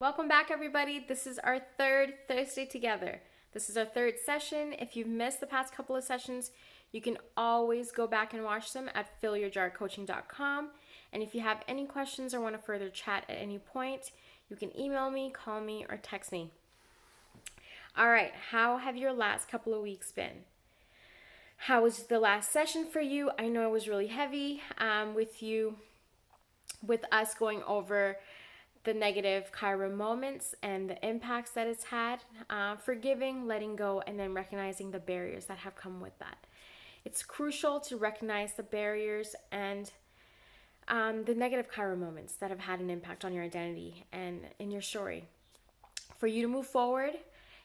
Welcome back, everybody. This is our third Thursday together. This is our third session. If you've missed the past couple of sessions, you can always go back and watch them at fillyourjarcoaching.com. And if you have any questions or want to further chat at any point, you can email me, call me, or text me. All right, how have your last couple of weeks been? How was the last session for you? I know it was really heavy with us going over the negative Chiron moments and the impacts that it's had, forgiving, letting go, and then recognizing the barriers that have come with that. It's crucial to recognize the barriers and the negative Chiron moments that have had an impact on your identity and in your story, for you to move forward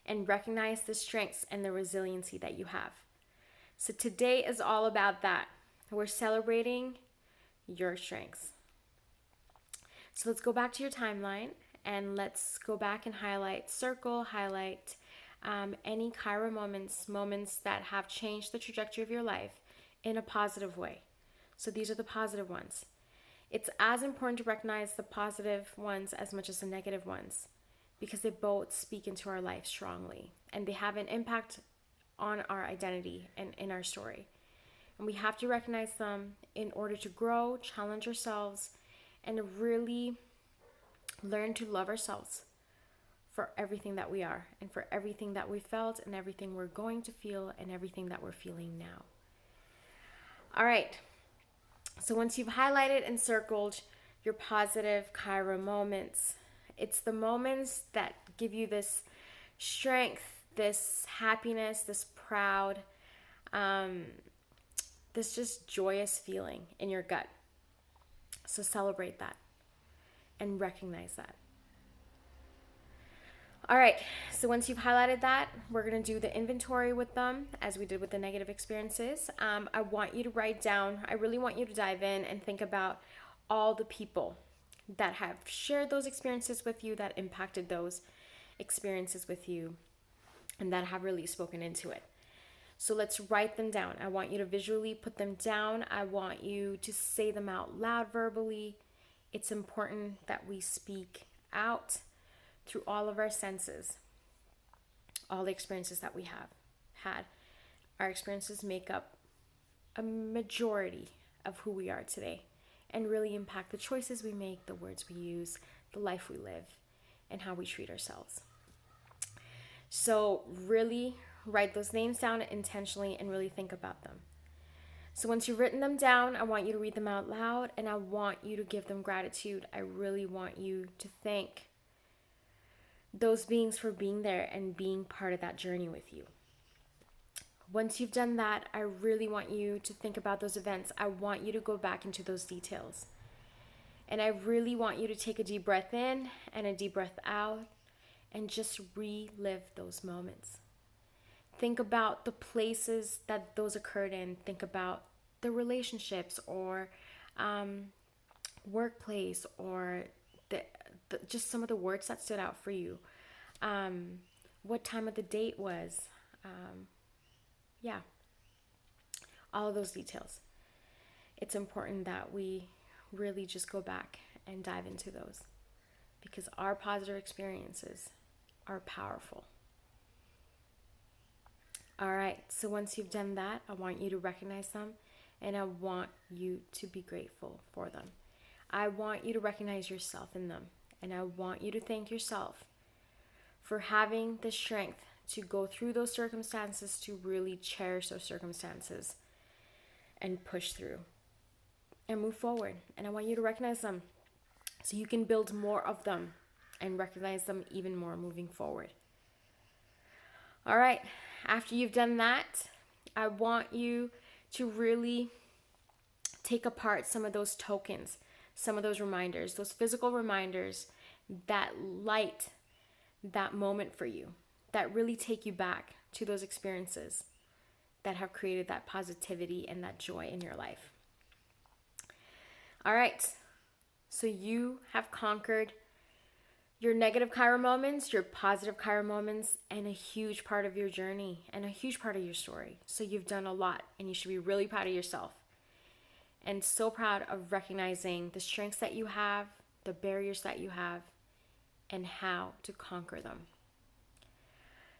and recognize the strengths and the resiliency that you have. So today is all about that. We're celebrating your strengths. So let's go back to your timeline and let's go back and highlight any Chiron moments that have changed the trajectory of your life in a positive way. So these are the positive ones. It's as important to recognize the positive ones as much as the negative ones, because they both speak into our life strongly and they have an impact on our identity and in our story. And we have to recognize them in order to grow, challenge ourselves, and really learn to love ourselves for everything that we are and for everything that we felt and everything we're going to feel and everything that we're feeling now. All right. So once you've highlighted and circled your positive Chiron moments, it's the moments that give you this strength, this happiness, this proud, this just joyous feeling in your gut. So celebrate that and recognize that. All right, so once you've highlighted that, we're going to do the inventory with them as we did with the negative experiences. I want you to write down, I really want you to dive in and think about all the people that have shared those experiences with you, that impacted those experiences with you, and that have really spoken into it. So let's write them down. I want you to visually put them down. I want you to say them out loud verbally. It's important that we speak out through all of our senses, all the experiences that we have had. Our experiences make up a majority of who we are today and really impact the choices we make, the words we use, the life we live, and how we treat ourselves. So really write those names down intentionally and really think about them. So once you've written them down, I want you to read them out loud and I want you to give them gratitude. I really want you to thank those beings for being there and being part of that journey with you. Once you've done that, I really want you to think about those events. I want you to go back into those details. And I really want you to take a deep breath in and a deep breath out and just relive those moments. Think about the places that those occurred in. Think about the relationships or workplace or just some of the words that stood out for you. What time of the date was. All of those details. It's important that we really just go back and dive into those because our positive experiences are powerful. All right, so once you've done that, I want you to recognize them and I want you to be grateful for them. I want you to recognize yourself in them and I want you to thank yourself for having the strength to go through those circumstances, to really cherish those circumstances and push through and move forward. And I want you to recognize them so you can build more of them and recognize them even more moving forward. All right, after you've done that, I want you to really take apart some of those tokens, some of those reminders, those physical reminders that light that moment for you, that really take you back to those experiences that have created that positivity and that joy in your life. All right, so you have conquered your negative Chiron moments, your positive Chiron moments, and a huge part of your journey and a huge part of your story. So you've done a lot and you should be really proud of yourself and so proud of recognizing the strengths that you have, the barriers that you have, and how to conquer them.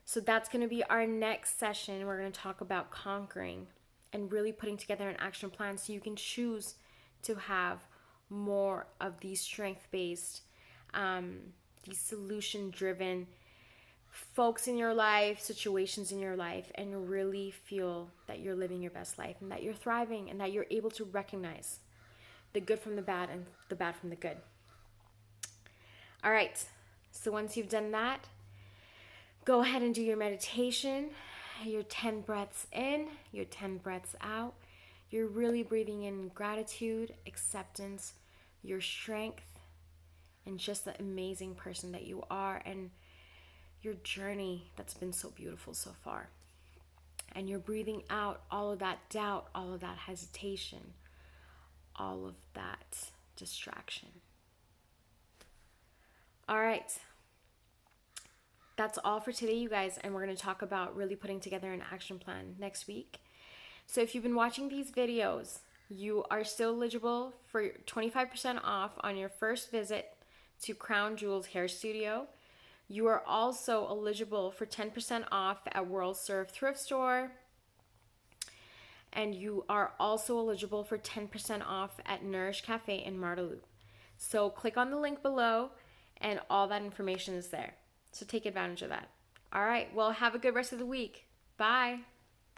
So that's going to be our next session. We're going to talk about conquering and really putting together an action plan so you can choose to have more of these strength-based, these solution-driven folks in your life, situations in your life, and really feel that you're living your best life and that you're thriving and that you're able to recognize the good from the bad and the bad from the good. All right, so once you've done that, go ahead and do your meditation, your 10 breaths in, your 10 breaths out. You're really breathing in gratitude, acceptance, your strength, and just the amazing person that you are and your journey that's been so beautiful so far. And you're breathing out all of that doubt, all of that hesitation, all of that distraction. All right. That's all for today, you guys, and we're going to talk about really putting together an action plan next week. So if you've been watching these videos, you are still eligible for 25% off on your first visit to Crown Jewels Hair Studio. You are also eligible for 10% off at World Serve Thrift Store. And you are also eligible for 10% off at Nourish Cafe in Martelou. So click on the link below and all that information is there. So take advantage of that. All right, well, have a good rest of the week. Bye.